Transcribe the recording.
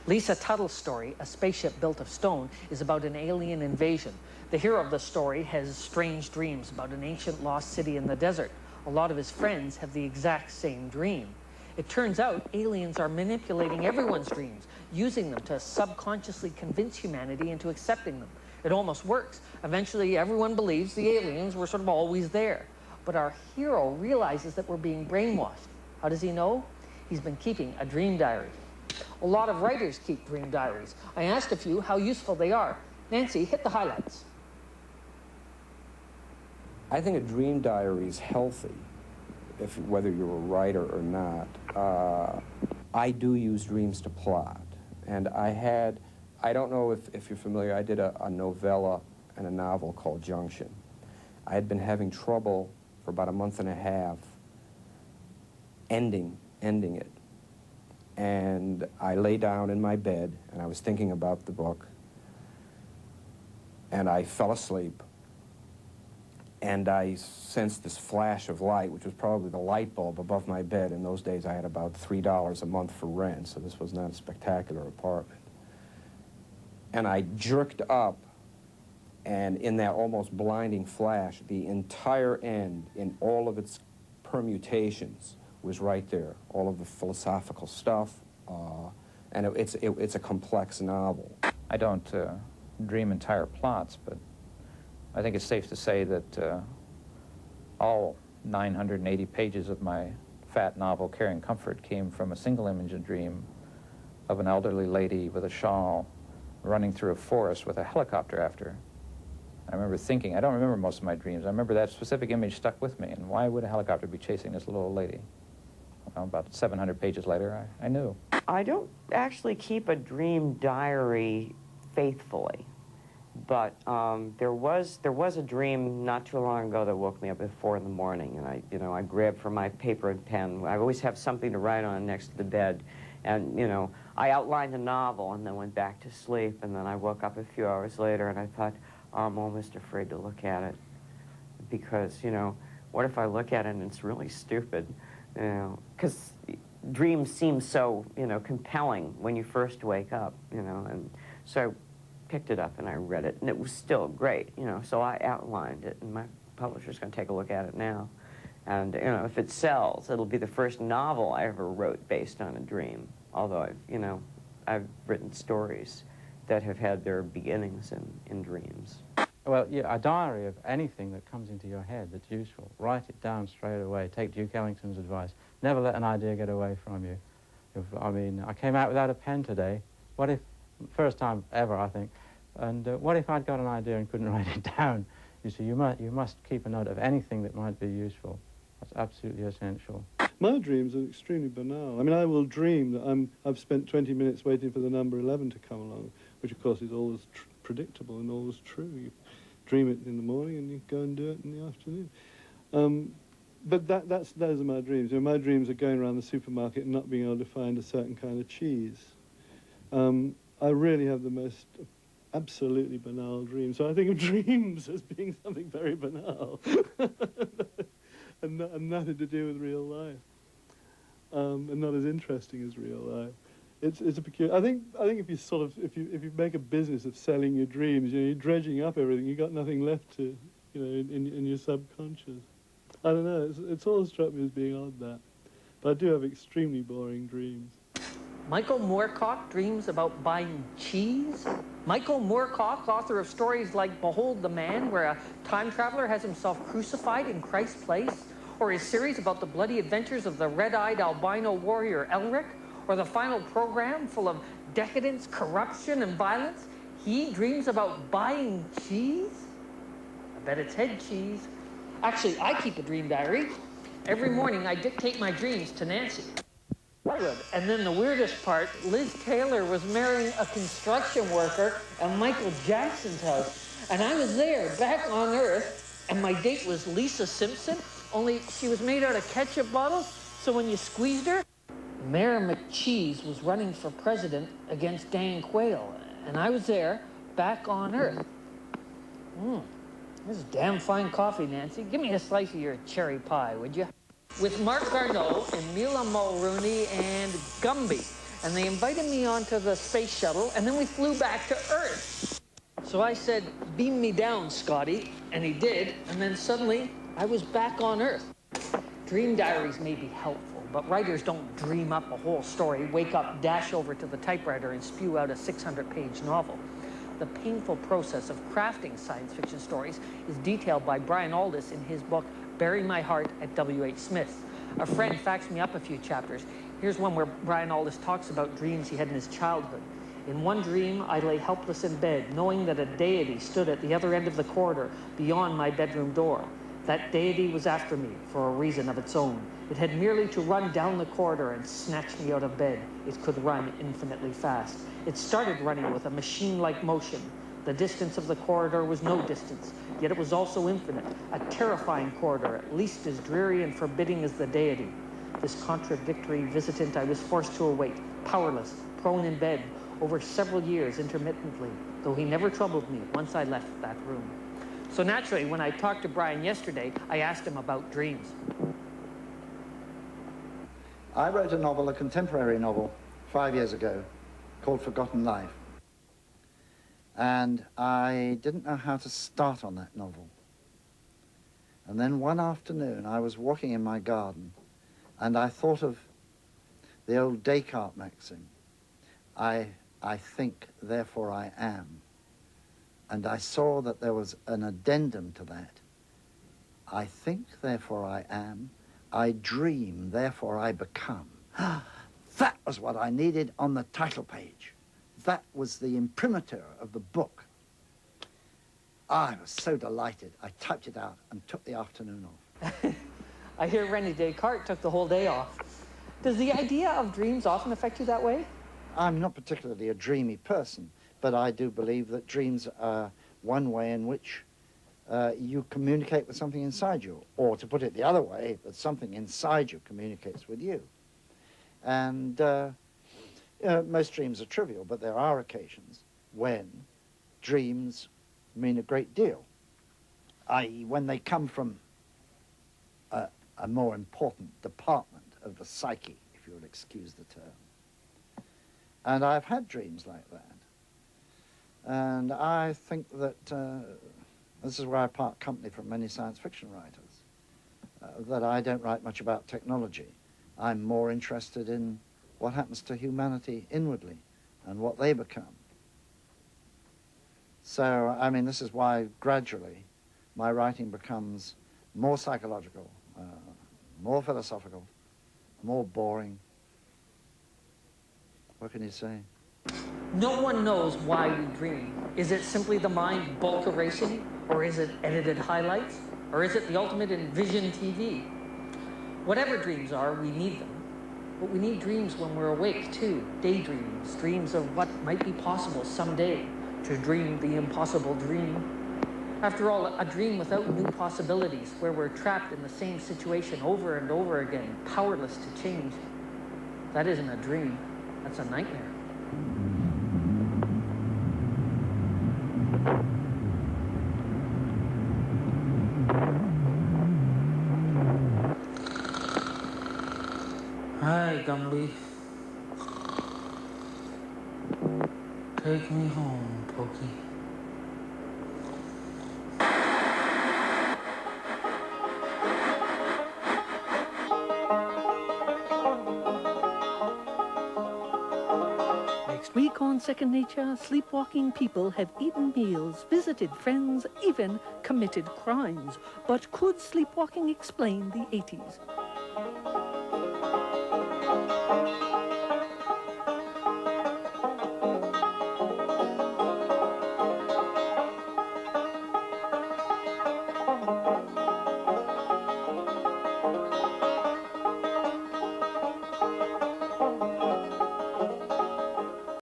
Lisa Tuttle's story, A Spaceship Built of Stone, is about an alien invasion. The hero of the story has strange dreams about an ancient lost city in the desert. A lot of his friends have the exact same dream. It turns out aliens are manipulating everyone's dreams, using them to subconsciously convince humanity into accepting them. It almost works. Eventually, everyone believes the aliens were sort of always there. But our hero realizes that we're being brainwashed. How does he know? He's been keeping a dream diary. A lot of writers keep dream diaries. I asked a few how useful they are. Nancy, hit the highlights. I think a dream diary is healthy, whether you're a writer or not. I do use dreams to plot. And I don't know if you're familiar, I did a novella and a novel called Junction. I had been having trouble for about a month and a half ending it. And I lay down in my bed, and I was thinking about the book, and I fell asleep, and I sensed this flash of light, which was probably the light bulb above my bed. In those days, I had about $3 a month for rent, so this was not a spectacular apartment. And I jerked up, and in that almost blinding flash, the entire end, in all of its permutations, was right there, all of the philosophical stuff, and it's a complex novel. I don't dream entire plots, but I think it's safe to say that all 980 pages of my fat novel, Caring Comfort, came from a single image and dream of an elderly lady with a shawl running through a forest with a helicopter after her. I remember thinking, I don't remember most of my dreams, I remember that specific image stuck with me, and why would a helicopter be chasing this little old lady? Well, about 700 pages later, I knew. I don't actually keep a dream diary faithfully, but there was a dream not too long ago that woke me up at 4 in the morning, and I grabbed for my paper and pen. I always have something to write on next to the bed, and I outlined the novel and then went back to sleep, and then I woke up a few hours later and I thought, oh, I'm almost afraid to look at it, because what if I look at it and it's really stupid? Because dreams seem so, compelling when you first wake up, and so I picked it up and I read it, and it was still great, so I outlined it, and my publisher's going to take a look at it now. And, if it sells, it'll be the first novel I ever wrote based on a dream, although I've written stories that have had their beginnings in dreams. Well, yeah, a diary of anything that comes into your head that's useful. Write it down straight away. Take Duke Ellington's advice. Never let an idea get away from you. I came out without a pen today. What if, first time ever, I think, and what if I'd got an idea and couldn't write it down? You see, you must keep a note of anything that might be useful. That's absolutely essential. My dreams are extremely banal. I will dream that I've spent 20 minutes waiting for the number 11 to come along, which of course is always predictable and always true. You dream it in the morning and you go and do it in the afternoon. But those are my dreams. My dreams are going around the supermarket and not being able to find a certain kind of cheese. I really have the most absolutely banal dreams. So I think of dreams as being something very banal and nothing to do with real life, and not as interesting as real life. It's a peculiar. I think if you make a business of selling your dreams, you're dredging up everything. You've got nothing left to, in your subconscious. I don't know. It's always struck me as being odd, that, but I do have extremely boring dreams. Michael Moorcock dreams about buying cheese? Michael Moorcock, author of stories like Behold the Man, where a time traveler has himself crucified in Christ's place, or his series about the bloody adventures of the red-eyed albino warrior Elric, or the final program full of decadence, corruption, and violence. He dreams about buying cheese? I bet it's head cheese. Actually, I keep a dream diary. Every morning, I dictate my dreams to Nancy. And then the weirdest part, Liz Taylor was marrying a construction worker at Michael Jackson's house. And I was there, back on Earth, and my date was Lisa Simpson, only she was made out of ketchup bottles, so when you squeezed her, Mayor McCheese was running for president against Dan Quayle. And I was there, back on Earth. This is damn fine coffee, Nancy. Give me a slice of your cherry pie, would you? With Mark Garneau and Mila Mulrooney and Gumby. and they invited me onto the space shuttle, and then we flew back to Earth. So I said, beam me down, Scotty, and he did, and then suddenly I was back on Earth. Dream diaries may be helpful, but writers don't dream up a whole story, wake up, dash over to the typewriter, and spew out a 600-page novel. The painful process of crafting science fiction stories is detailed by Brian Aldiss in his book, Bury My Heart at W.H. Smith. A friend faxed me up a few chapters. Here's one where Brian Aldiss talks about dreams he had in his childhood. In one dream, I lay helpless in bed, knowing that a deity stood at the other end of the corridor, beyond my bedroom door. That deity was after me, for a reason of its own. It had merely to run down the corridor and snatch me out of bed. It could run infinitely fast. It started running with a machine-like motion. The distance of the corridor was no distance, yet it was also infinite, a terrifying corridor, at least as dreary and forbidding as the deity. This contradictory visitant I was forced to await, powerless, prone in bed, over several years intermittently, though he never troubled me once I left that room. So naturally, when I talked to Brian yesterday, I asked him about dreams. I wrote a novel, a contemporary novel, 5 years ago, called Forgotten Life. And I didn't know how to start on that novel. And then one afternoon, I was walking in my garden, and I thought of the old Descartes maxim, I think, therefore I am. And I saw that there was an addendum to that. I think, therefore I am. I dream, therefore I become. That was what I needed on the title page. That was the imprimatur of the book. I was so delighted. I typed it out and took the afternoon off. I hear René Descartes took the whole day off. Does the idea of dreams often affect you that way? I'm not particularly a dreamy person, but I do believe that dreams are one way in which you communicate with something inside you, or to put it the other way, that something inside you communicates with you. And most dreams are trivial, but there are occasions when dreams mean a great deal, i.e. when they come from a more important department of the psyche, if you'll excuse the term. And I've had dreams like that. And I think that this is where I part company from many science fiction writers, that I don't write much about technology. I'm more interested in what happens to humanity inwardly and what they become. So, I mean, this is why gradually my writing becomes more psychological, more philosophical, more boring. What can you say? No one knows why we dream. Is it simply the mind bulk erasing? Or is it edited highlights? Or is it the ultimate in vision TV? Whatever dreams are, we need them. But we need dreams when we're awake, too. Daydreams, dreams of what might be possible someday. To dream the impossible dream. After all, a dream without new possibilities, where we're trapped in the same situation over and over again, powerless to change. That isn't a dream. That's a nightmare. Hi, Gumby. Take me home, Pokey. Next week on Second Nature, sleepwalking people have eaten meals, visited friends, even committed crimes. But could sleepwalking explain the 80s?